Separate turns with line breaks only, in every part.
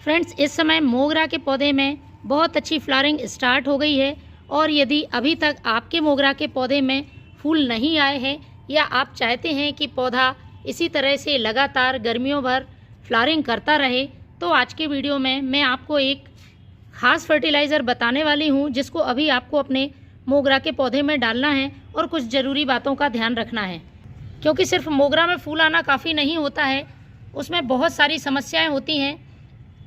Friends, इस समय मोगरा के पौधे में बहुत अच्छी फ्लावरिंग स्टार्ट हो गई है और यदि अभी तक आपके मोगरा के पौधे में फूल नहीं आए हैं या आप चाहते हैं कि पौधा इसी तरह से लगातार गर्मियों भर फ्लावरिंग करता रहे, तो आज के वीडियो में मैं आपको एक ख़ास फर्टिलाइज़र बताने वाली हूं जिसको अभी आपको अपने मोगरा के पौधे में डालना है और कुछ ज़रूरी बातों का ध्यान रखना है, क्योंकि सिर्फ मोगरा में फूल आना काफ़ी नहीं होता है, उसमें बहुत सारी समस्याएं होती हैं।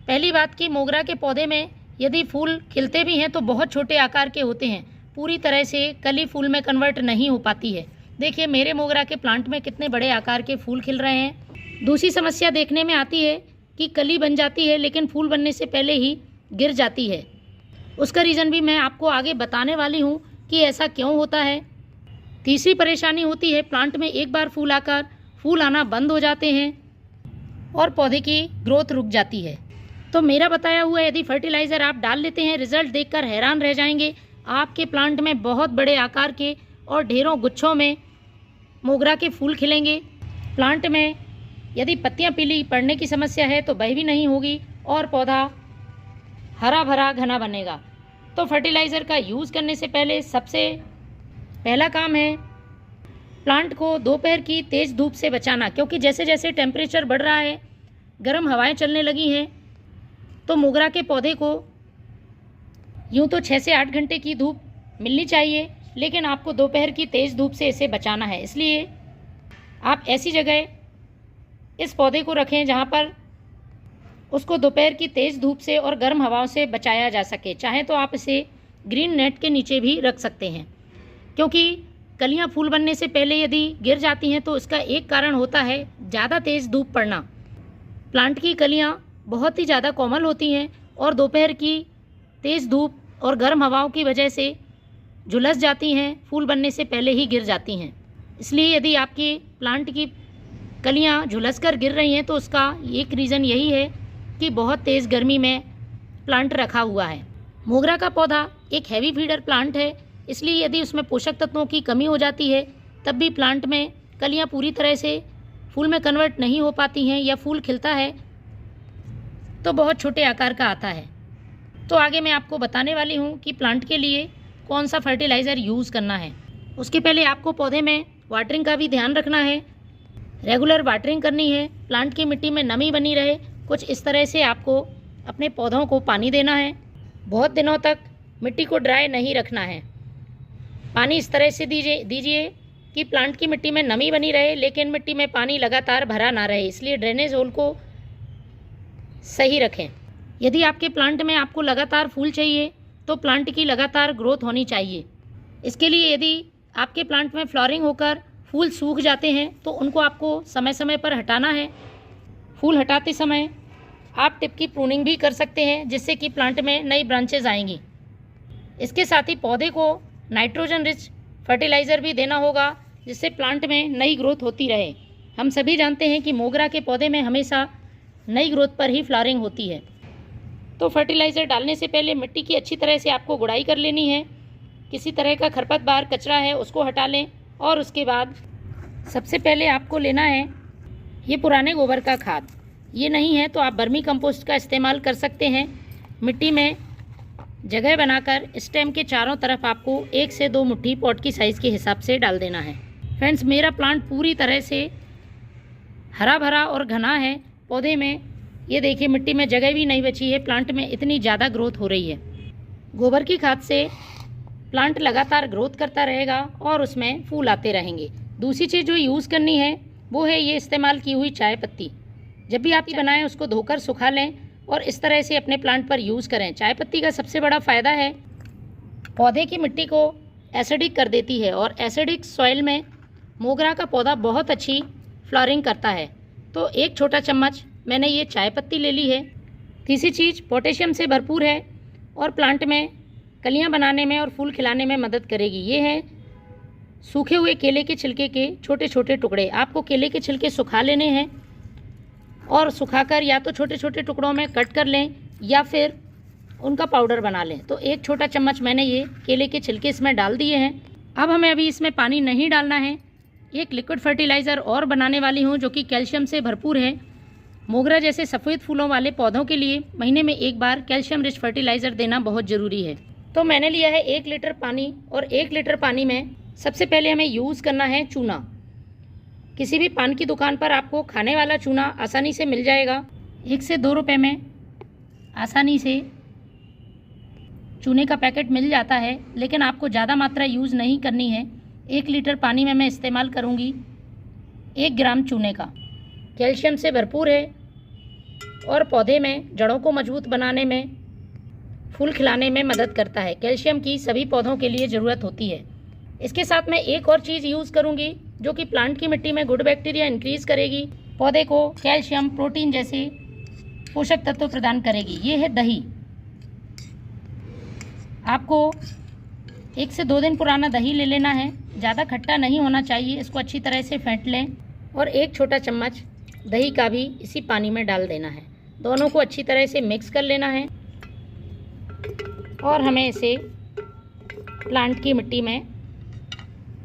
पहली बात कि मोगरा के पौधे में यदि फूल खिलते भी हैं तो बहुत छोटे आकार के होते हैं, पूरी तरह से कली फूल में कन्वर्ट नहीं हो पाती है। देखिए मेरे मोगरा के प्लांट में कितने बड़े आकार के फूल खिल रहे हैं। दूसरी समस्या देखने में आती है कि कली बन जाती है लेकिन फूल बनने से पहले ही गिर जाती है। उसका रीज़न भी मैं आपको आगे बताने वाली हूँ कि ऐसा क्यों होता है। तीसरी परेशानी होती है प्लांट में एक बार फूल आकर फूल आना बंद हो जाते हैं और पौधे की ग्रोथ रुक जाती है। तो मेरा बताया हुआ यदि फर्टिलाइज़र आप डाल लेते हैं, रिज़ल्ट देखकर हैरान रह जाएंगे। आपके प्लांट में बहुत बड़े आकार के और ढेरों गुच्छों में मोगरा के फूल खिलेंगे। प्लांट में यदि पत्तियां पीली पड़ने की समस्या है तो वह भी नहीं होगी और पौधा हरा भरा घना बनेगा। तो फर्टिलाइज़र का यूज़ करने से पहले सबसे पहला काम है प्लांट को दोपहर की तेज़ धूप से बचाना, क्योंकि जैसे जैसे टेम्परेचर बढ़ रहा है, गर्म हवाएं चलने लगी हैं, तो मोगरा के पौधे को यूँ तो 6 से 8 घंटे की धूप मिलनी चाहिए, लेकिन आपको दोपहर की तेज़ धूप से इसे बचाना है। इसलिए आप ऐसी जगह इस पौधे को रखें जहाँ पर उसको दोपहर की तेज़ धूप से और गर्म हवाओं से बचाया जा सके। चाहे तो आप इसे ग्रीन नेट के नीचे भी रख सकते हैं, क्योंकि कलियाँ फूल बनने से पहले यदि गिर जाती हैं तो इसका एक कारण होता है ज़्यादा तेज़ धूप पड़ना। प्लांट की कलियाँ बहुत ही ज़्यादा कोमल होती हैं और दोपहर की तेज़ धूप और गर्म हवाओं की वजह से झुलस जाती हैं, फूल बनने से पहले ही गिर जाती हैं। इसलिए यदि आपकी प्लांट की कलियां झुलस कर गिर रही हैं तो उसका एक रीज़न यही है कि बहुत तेज़ गर्मी में प्लांट रखा हुआ है। मोगरा का पौधा एक हैवी फीडर प्लांट है, इसलिए यदि उसमें पोषक तत्वों की कमी हो जाती है तब भी प्लांट में कलियां पूरी तरह से फूल में कन्वर्ट नहीं हो पाती हैं या फूल खिलता है तो बहुत छोटे आकार का आता है। तो आगे मैं आपको बताने वाली हूँ कि प्लांट के लिए कौन सा फर्टिलाइज़र यूज़ करना है। उसके पहले आपको पौधे में वाटरिंग का भी ध्यान रखना है, रेगुलर वाटरिंग करनी है, प्लांट की मिट्टी में नमी बनी रहे। कुछ इस तरह से आपको अपने पौधों को पानी देना है। बहुत दिनों तक मिट्टी को ड्राई नहीं रखना है। पानी इस तरह से दीजिए कि प्लांट की मिट्टी में नमी बनी रहे लेकिन मिट्टी में पानी लगातार भरा ना रहे, इसलिए ड्रेनेज होल को सही रखें। यदि आपके प्लांट में आपको लगातार फूल चाहिए तो प्लांट की लगातार ग्रोथ होनी चाहिए। इसके लिए यदि आपके प्लांट में फ्लावरिंग होकर फूल सूख जाते हैं तो उनको आपको समय समय पर हटाना है। फूल हटाते समय आप टिप की प्रूनिंग भी कर सकते हैं, जिससे कि प्लांट में नई ब्रांचेज आएंगी। इसके साथ ही पौधे को नाइट्रोजन रिच फर्टिलाइज़र भी देना होगा, जिससे प्लांट में नई ग्रोथ होती रहे। हम सभी जानते हैं कि मोगरा के पौधे में हमेशा नई ग्रोथ पर ही फ्लावरिंग होती है। तो फर्टिलाइज़र डालने से पहले मिट्टी की अच्छी तरह से आपको गुड़ाई कर लेनी है। किसी तरह का खरपतवार कचरा है उसको हटा लें और उसके बाद सबसे पहले आपको लेना है ये पुराने गोबर का खाद। ये नहीं है तो आप वर्मी कंपोस्ट का इस्तेमाल कर सकते हैं। मिट्टी में जगह बनाकर स्टेम के चारों तरफ आपको 1 से 2 मुट्ठी पॉट की साइज़ के हिसाब से डाल देना है। फ्रेंड्स, मेरा प्लांट पूरी तरह से हरा भरा और घना है। पौधे में ये देखिए मिट्टी में जगह भी नहीं बची है, प्लांट में इतनी ज़्यादा ग्रोथ हो रही है। गोबर की खाद से प्लांट लगातार ग्रोथ करता रहेगा और उसमें फूल आते रहेंगे। दूसरी चीज़ जो यूज़ करनी है वो है ये इस्तेमाल की हुई चाय पत्ती। जब भी आप बनाएं उसको धोकर सुखा लें और इस तरह से अपने प्लांट पर यूज़ करें। चाय पत्ती का सबसे बड़ा फ़ायदा है पौधे की मिट्टी को एसिडिक कर देती है और एसिडिक सॉइल में मोगरा का पौधा बहुत अच्छी फ्लावरिंग करता है। तो 1 छोटा चम्मच मैंने ये चाय पत्ती ले ली है। तीसरी चीज़ पोटेशियम से भरपूर है और प्लांट में कलियां बनाने में और फूल खिलाने में मदद करेगी। ये है सूखे हुए केले के छिलके के छोटे छोटे टुकड़े। आपको केले के छिलके सुखा लेने हैं और सुखाकर या तो छोटे छोटे टुकड़ों में कट कर लें या फिर उनका पाउडर बना लें। तो 1 छोटा चम्मच मैंने ये केले के छिलके इसमें डाल दिए हैं। अब हमें अभी इसमें पानी नहीं डालना है। एक लिक्विड फर्टिलाइज़र और बनाने वाली हूँ जो कि कैल्शियम से भरपूर है। मोगरा जैसे सफ़ेद फूलों वाले पौधों के लिए महीने में एक बार कैल्शियम रिच फर्टिलाइज़र देना बहुत ज़रूरी है। तो मैंने लिया है 1 लीटर पानी और 1 लीटर पानी में सबसे पहले हमें यूज़ करना है चूना। किसी भी पान की दुकान पर आपको खाने वाला चूना आसानी से मिल जाएगा। 1 से 2 रुपये में आसानी से चूने का पैकेट मिल जाता है, लेकिन आपको ज़्यादा मात्रा यूज़ नहीं करनी है। 1 लीटर पानी में मैं इस्तेमाल करूँगी 1 ग्राम चूने का। कैल्शियम से भरपूर है और पौधे में जड़ों को मजबूत बनाने में, फूल खिलाने में मदद करता है। कैल्शियम की सभी पौधों के लिए ज़रूरत होती है। इसके साथ मैं एक और चीज़ यूज़ करूँगी जो कि प्लांट की मिट्टी में गुड बैक्टीरिया इंक्रीज़ करेगी, पौधे को कैल्शियम, प्रोटीन जैसे पोषक तत्व प्रदान करेगी। ये है दही। आपको 1 से 2 दिन पुराना दही ले लेना है। ज़्यादा खट्टा नहीं होना चाहिए। इसको अच्छी तरह से फेंट लें और 1 छोटा चम्मच दही का भी इसी पानी में डाल देना है। दोनों को अच्छी तरह से मिक्स कर लेना है और हमें इसे प्लांट की मिट्टी में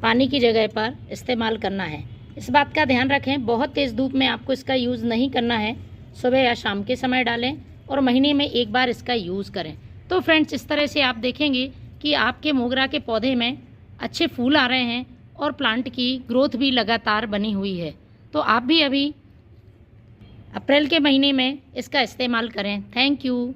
पानी की जगह पर इस्तेमाल करना है। इस बात का ध्यान रखें, बहुत तेज़ धूप में आपको इसका यूज़ नहीं करना है। सुबह या शाम के समय डालें और महीने में एक बार इसका यूज़ करें। तो फ्रेंड्स, इस तरह से आप देखेंगे कि आपके मोगरा के पौधे में अच्छे फूल आ रहे हैं और प्लांट की ग्रोथ भी लगातार बनी हुई है। तो आप भी अभी अप्रैल के महीने में इसका इस्तेमाल करें। Thank you.